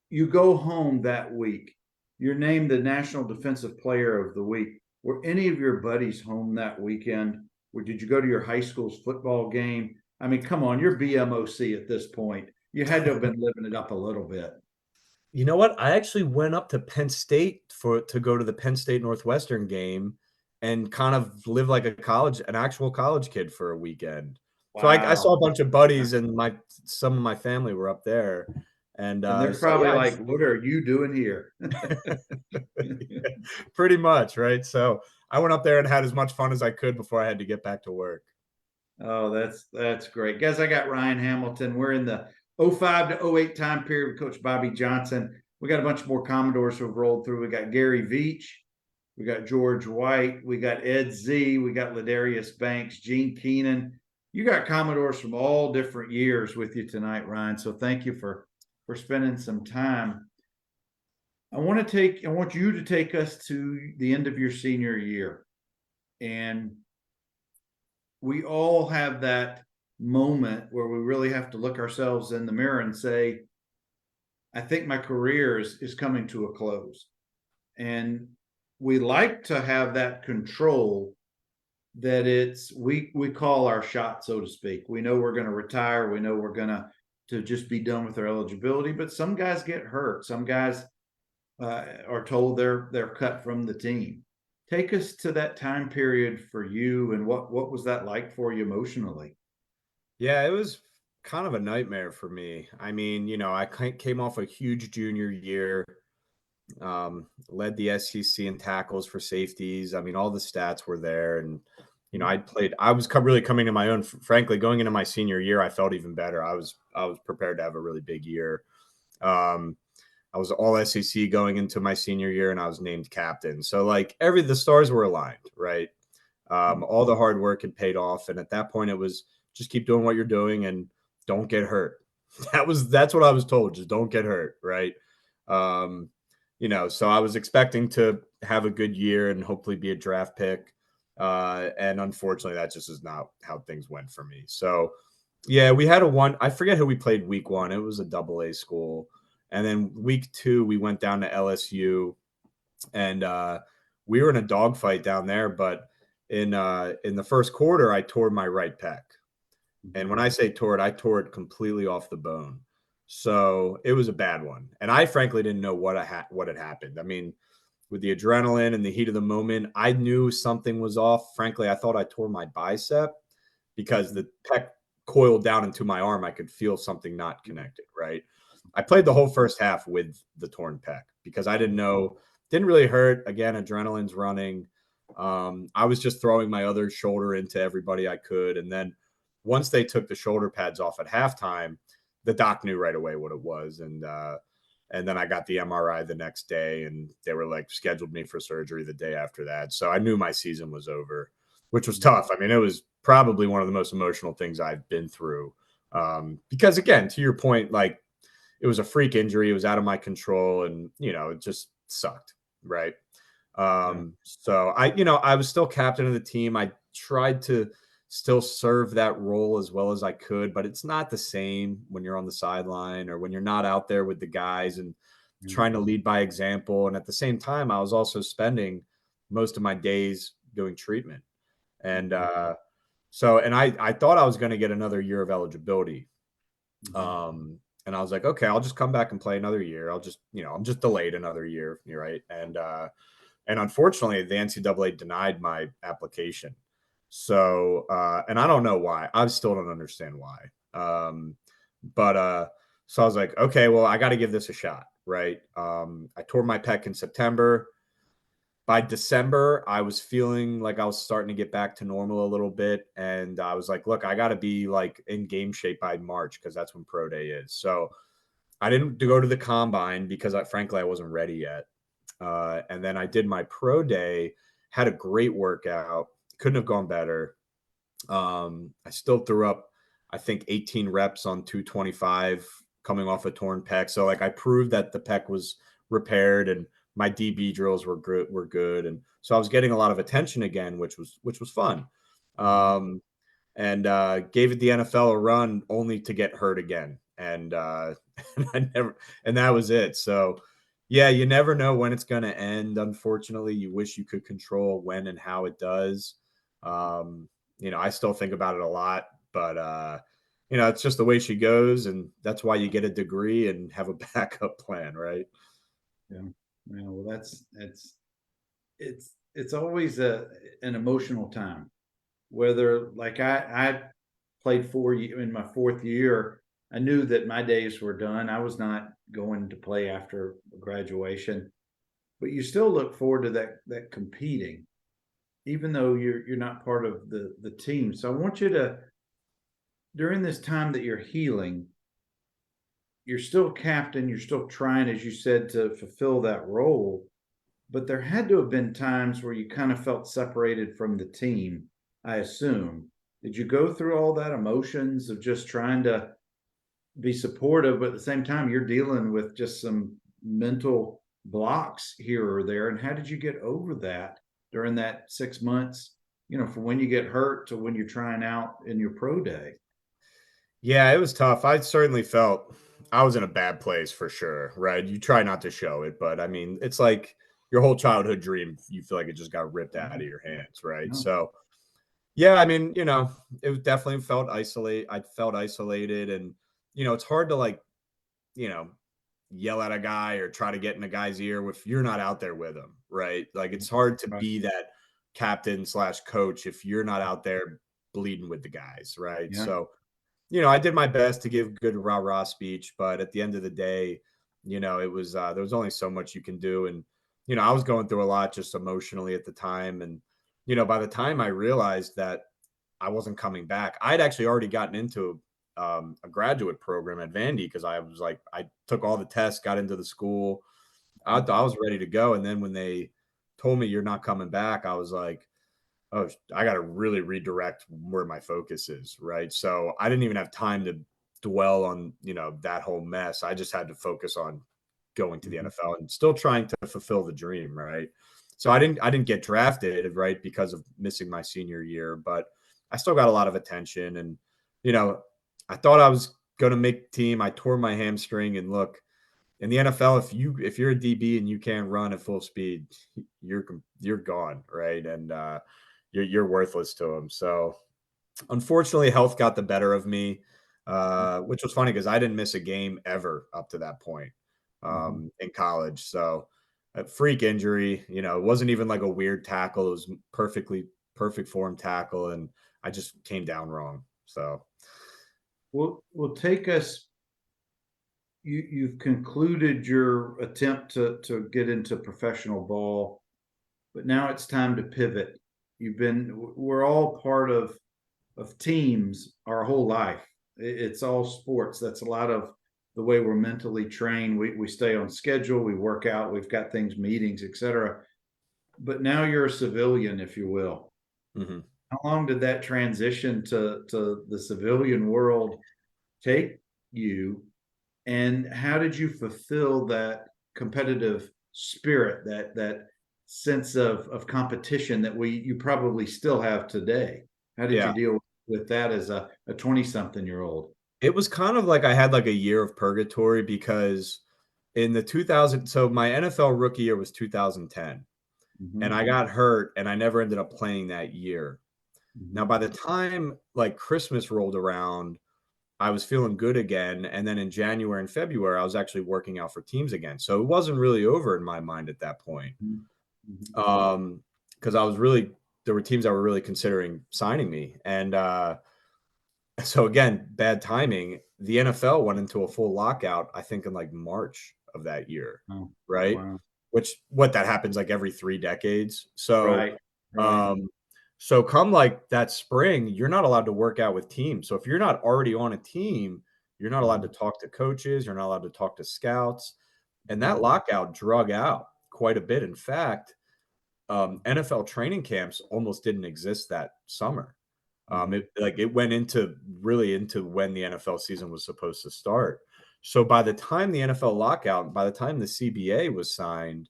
you go home that week. You're named the National Defensive Player of the Week. Were any of your buddies home that weekend? Or did you go to your high school's football game? I mean, come on, you're BMOC at this point. You had to have been living it up a little bit. You know what? I actually went up to Penn State to go to the Penn State Northwestern game and kind of live like an actual college kid for a weekend. So I Wow. saw a bunch of buddies and some of my family were up there. And And they're so probably yeah, like, what are you doing here? pretty much, right? So I went up there and had as much fun as I could before I had to get back to work. Oh, that's great. Guys, I got Ryan Hamilton. We're in the '05 to '08 time period with Coach Bobby Johnson. We got a bunch more Commodores who've rolled through. We got Gary Veach, we got George White, we got Ed Z, we got Ladarius Banks, Gene Keenan. You got Commodores from all different years with you tonight, Ryan. So thank you for spending some time. I want you to take us to the end of your senior year. And we all have that moment where we really have to look ourselves in the mirror and say, I think my career is coming to a close. And we like to have that control that we call our shot, so to speak. We know we're going to retire. We know we're going to just be done with their eligibility. But some guys get hurt. Some guys are told they're cut from the team. Take us to that time period for you, and what was that like for you emotionally? Yeah, it was kind of a nightmare for me. I mean, I came off a huge junior year, led the SEC in tackles for safeties. I mean, all the stats were there. And, I was really coming to my own. Frankly, going into my senior year, I felt even better. I was prepared to have a really big year. Um, I was all SEC going into my senior year, and I was named captain. So like the stars were aligned, right? All the hard work had paid off, and at that point, it was just keep doing what you're doing and don't get hurt. That's what I was told. Just don't get hurt, right? Um, so I was expecting to have a good year and hopefully be a draft pick. And unfortunately, that just is not how things went for me. So, yeah, we had I forget who we played week one. It was a AA school. And then week two, we went down to LSU, and we were in a dogfight down there. But in the first quarter, I tore my right pec. And when I say tore it, I tore it completely off the bone. So it was a bad one. And I frankly didn't know what had happened. I mean, with the adrenaline and the heat of the moment, I knew something was off. Frankly, I thought I tore my bicep because the pec coiled down into my arm. I could feel something not connected, right? I played the whole first half with the torn pec because I didn't know, didn't really hurt. Again, adrenaline's running. I was just throwing my other shoulder into everybody I could. And then once they took the shoulder pads off at halftime, the doc knew right away what it was. And then I got the MRI the next day, and they were like scheduled me for surgery the day after that. So I knew my season was over, which was tough. I mean, it was probably one of the most emotional things I've been through. Because again, to your point, like it was a freak injury. It was out of my control, and it just sucked. Right. So I was still captain of the team. I tried to still serve that role as well as I could, but it's not the same when you're on the sideline or when you're not out there with the guys and trying to lead by example. And at the same time, I was also spending most of my days doing treatment. And I thought I was going to get another year of eligibility. And I was like, okay, I'll just come back and play another year. I'm just delayed another year. Right. And unfortunately, the NCAA denied my application. So, and I don't know why. I still don't understand why. So I was like, okay, well, I got to give this a shot, right? I tore my pec in September. By December, I was feeling like I was starting to get back to normal a little bit. And I was like, look, I got to be like in game shape by March because that's when pro day is. So I didn't go to the combine because frankly, I wasn't ready yet. And then I did my pro day, had a great workout, couldn't have gone better. I still threw up, I think 18 reps on 225 coming off a torn pec. So like I proved that the pec was repaired and my DB drills were good. And so I was getting a lot of attention again, which was fun. And gave it the NFL a run only to get hurt again. And and that was it. So yeah, you never know when it's going to end. Unfortunately, you wish you could control when and how it does. I still think about it a lot, but it's just the way she goes, and that's why you get a degree and have a backup plan, right? Yeah. Yeah. Well, it's always an emotional time. Whether like I played 4 years in my fourth year, I knew that my days were done. I was not going to play after graduation, but you still look forward to that competing, even though you're not part of the team. So I want you to, during this time that you're healing, you're still captain, you're still trying, as you said, to fulfill that role. But there had to have been times where you kind of felt separated from the team, I assume. Did you go through all that emotions of just trying to be supportive, but at the same time, you're dealing with just some mental blocks here or there? And how did you get over that during that 6 months, from when you get hurt to when you're trying out in your pro day? Yeah, it was tough. I certainly felt I was in a bad place for sure, right? You try not to show it, but I mean, it's like your whole childhood dream, you feel like it just got ripped out of your hands, right? No. So, yeah, I mean, it definitely I felt isolated and it's hard to like, you know, yell at a guy or try to get in a guy's ear if you're not out there with him, right? Like it's hard to Right. be that captain slash coach if you're not out there bleeding with the guys, right? Yeah. So, I did my best to give good rah rah speech, but at the end of the day, it was there was only so much you can do, and I was going through a lot just emotionally at the time, and by the time I realized that I wasn't coming back, I'd actually already gotten into a graduate program at Vandy because I was like, I took all the tests, got into the school, I was ready to go, and then when they told me you're not coming back, I was like, oh, I got to really redirect where my focus is, right? So I didn't even have time to dwell on, that whole mess. I just had to focus on going to the Mhm. NFL and still trying to fulfill the dream, right? So I didn't get drafted, right, because of missing my senior year, but I still got a lot of attention and, you know, I thought I was going to make the team. I tore my hamstring and look, in the NFL, if you're a DB and you can't run at full speed, you're gone, right? And you're worthless to them. So unfortunately, health got the better of me, which was funny because I didn't miss a game ever up to that point Mhm. in college. So a freak injury, it wasn't even like a weird tackle. It was perfect form tackle, and I just came down wrong. So Well, take us. You've concluded your attempt to get into professional ball, but now it's time to pivot. We're all part of teams our whole life. It's all sports. That's a lot of the way we're mentally trained. We stay on schedule, we work out, we've got things, meetings, etc. But now you're a civilian, if you will. mhm. How long did that transition to the civilian world take you? And how did you fulfill that competitive spirit, that sense of competition that we you probably still have today? How did you Yeah. deal with that as a 20 something year old? It was kind of like I had like a year of purgatory because in the 2000, so my NFL rookie year was 2010, and Mm-hmm. I got hurt and I never ended up playing that year. Now, Mm-hmm. by the time like Christmas rolled around, I was feeling good again. And then in January and February, I was actually working out for teams again. So it wasn't really over in my mind at that point. Mm-hmm. Because there were teams that were really considering signing me. And so again, bad timing. The NFL went into a full lockout, I think, in like March of that year, Oh, right? wow. Which what that happens like every 3 decades. So, Right. Right. um, so come like that spring, you're not allowed to work out with teams. So if you're not already on a team, you're not allowed to Mm-hmm. talk to coaches. You're not allowed to talk to scouts, and Mm-hmm. that lockout drug out quite a bit. In fact, NFL training camps almost didn't exist that summer. Mm-hmm. It went into really into when the NFL season was supposed to start. So by the time the NFL lockout, by the time the CBA was signed,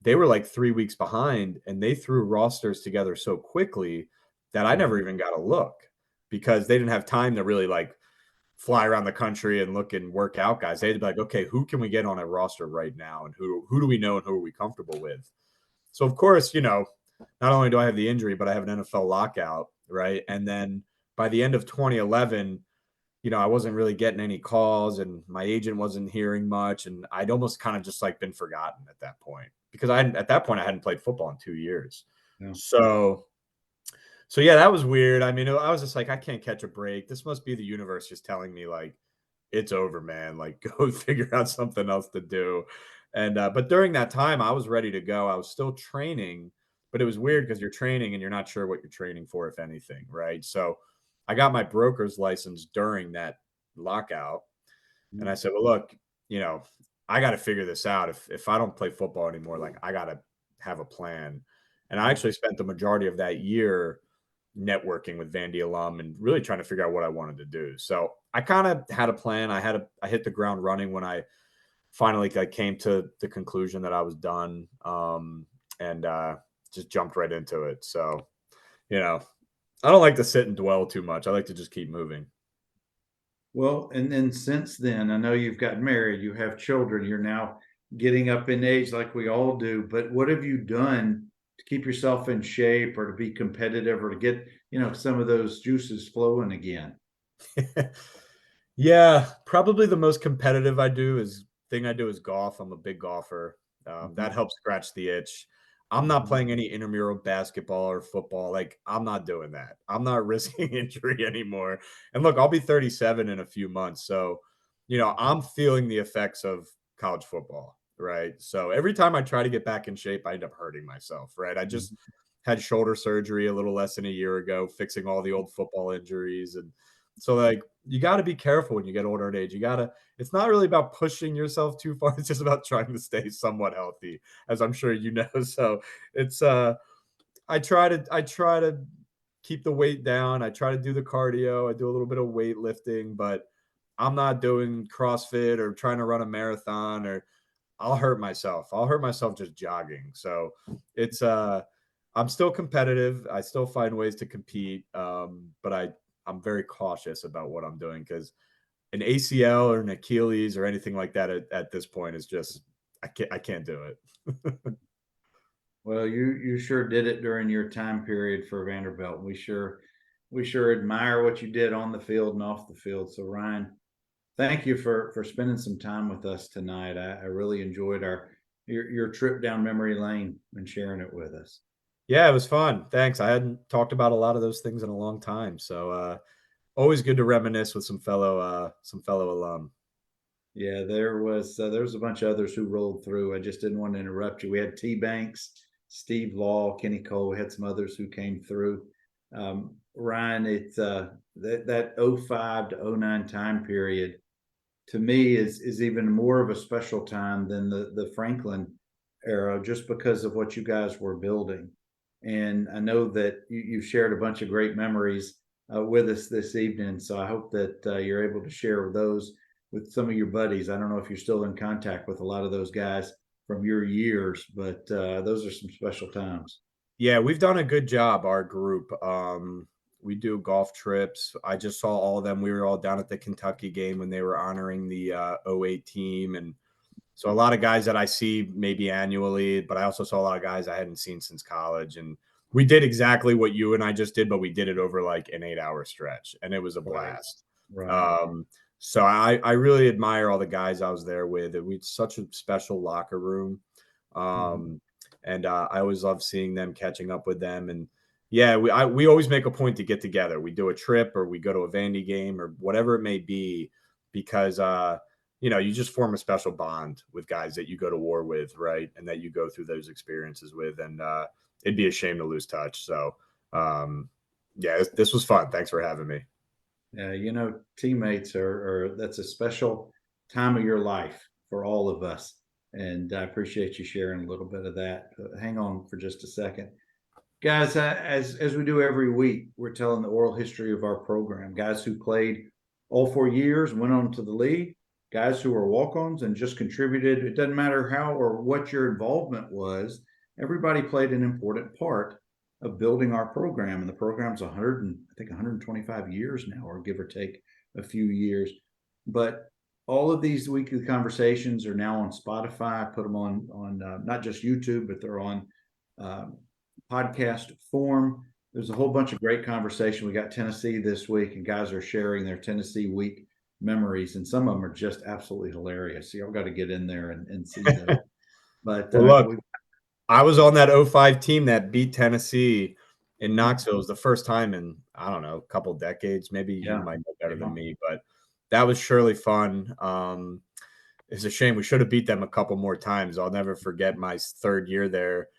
they were like 3 weeks behind, and they threw rosters together so quickly that I never Mm-hmm. even got a look because they didn't have time to really like fly around the country and look and work out guys. They had to be like, okay, who can we get on a roster right now, and who do we know and who are we comfortable with? So of course, not only do I have the injury, but I have an NFL lockout, right? And then by the end of 2011, I wasn't really getting any calls and my agent wasn't hearing much. And I'd almost kind of just like been forgotten at that point because at that point, I hadn't played football in 2 years. Yeah. So yeah, that was weird. I mean, I was just like, I can't catch a break. This must be the universe just telling me like, it's over, man. Like, go figure out something else to do. And but during that time, I was ready to go. I was still training, but it was weird because you're training and you're not sure what you're training for, if anything, right? So I got my broker's license during that lockout, and I said, well, look, you know, I got to figure this out. If I don't play football anymore, like I got to have a plan. And I Mm-hmm. actually spent the majority of that year networking with Vandy alum and really trying to figure out what I wanted to do. So I kind of had a plan. I hit the ground running when I finally like came to the conclusion that I was done. And just jumped right into it. So, you know, I don't like to sit and dwell too much. I like to just keep moving. Well, and then since then, I know you've got married, you have children, you're now getting up in age like we all do. But what have you done to keep yourself in shape or to be competitive or to get, some of those juices flowing again? Yeah, probably the most competitive I do is golf. I'm a big golfer. That Mhm, helps scratch the itch. I'm not mhm, playing any intramural basketball or football. Like, I'm not doing that. I'm not risking injury anymore. And look, I'll be 37 in a few months. So, I'm feeling the effects of college football, right? So every time I try to get back in shape, I end up hurting myself, right? I just mhm. had shoulder surgery a little less than a year ago, fixing all the old football injuries. And so, like, you got to be careful when you get older in age. It's not really about pushing yourself too far. It's just about trying to stay somewhat healthy, as I'm sure you know. So it's, I try to keep the weight down. I try to do the cardio. I do a little bit of weightlifting, but I'm not doing CrossFit or trying to run a marathon, or I'll hurt myself. I'll hurt myself just jogging. So it's I'm still competitive. I still find ways to compete. But I'm very cautious about what I'm doing because an ACL or an Achilles or anything like that at this point is just I can't do it. Well, you sure did it during your time period for Vanderbilt. We sure admire what you did on the field and off the field. So Ryan, thank you for spending some time with us tonight. I really enjoyed your trip down memory lane and sharing it with us. Yeah, it was fun. Thanks. I hadn't talked about a lot of those things in a long time. So always good to reminisce with some fellow alum. Yeah, there was a bunch of others who rolled through. I just didn't want to interrupt you. We had T Banks, Steve Law, Kenny Cole. We had some others who came through. Ryan, it's that '05 to '09 time period to me is even more of a special time than the Franklin era, just because of what you guys were building. And I know that you shared a bunch of great memories with us this evening. So I hope that you're able to share those with some of your buddies. I don't know if you're still in contact with a lot of those guys from your years, but those are some special times. Yeah, we've done a good job, our group. We do golf trips. I just saw all of them. We were all down at the Kentucky game when they were honoring the '08 team. And so a lot of guys that I see maybe annually, but I also saw a lot of guys I hadn't seen since college. And we did exactly what you and I just did, but we did it over like an 8-hour stretch, and it was a Right, blast. right. So I really admire all the guys I was there with. We had such a special locker room. Mhm. Um, and I always love seeing them, catching up with them. And yeah, we always make a point to get together. We do a trip or we go to a Vandy game or whatever it may be, because you just form a special bond with guys that you go to war with, right? And that you go through those experiences with. And it'd be a shame to lose touch. So yeah, this was fun. Thanks for having me. Teammates are that's a special time of your life for all of us. And I appreciate you sharing a little bit of that. Hang on for just a second. Guys, as we do every week, we're telling the oral history of our program. Guys who played all 4 years, went on to the league, guys who were walk-ons and just contributed. It doesn't matter how or what your involvement was. Everybody played an important part of building our program. And the program's 100 and I think 125 years now, or give or take a few years. But all of these weekly conversations are now on Spotify. I put them on not just YouTube, but they're on um, podcast form. There's a whole bunch of great conversation. We got Tennessee this week, and guys are sharing their Tennessee week memories, and some of them are just absolutely hilarious. So y'all got to get in there and see those. But Well, look, we I was on that '05 team that beat Tennessee in Mhm. Knoxville. It was the first time in, I don't know, a couple decades. Maybe you Yeah, might know better yeah. than me, but that was surely fun. It's a shame we should have beat them a couple more times. I'll never forget my third year there.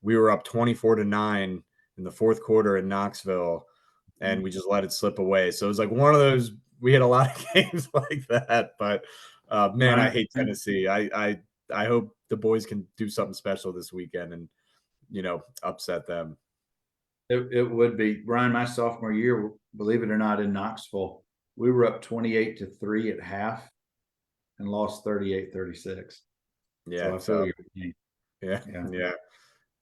We were up 24-9 in the fourth quarter in Knoxville, and Mhm. we just let it slip away. So it was like one of those. We had a lot of games like that, but man, I Ryan, hate Tennessee. I hope the boys can do something special this weekend and upset them. it would be Ryan. My sophomore year, believe it or not, in Knoxville, we were up 28-3 at half and lost 38-36. Yeah, So I feel tough. your pain. Yeah, Yeah. yeah,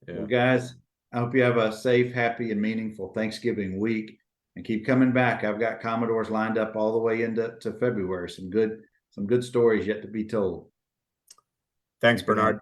Well, yeah. guys, I hope you have a safe, happy, and meaningful Thanksgiving week. and keep coming back. I've got Commodores lined up all the way into February. Some good stories yet to be told. Thanks, Bernard.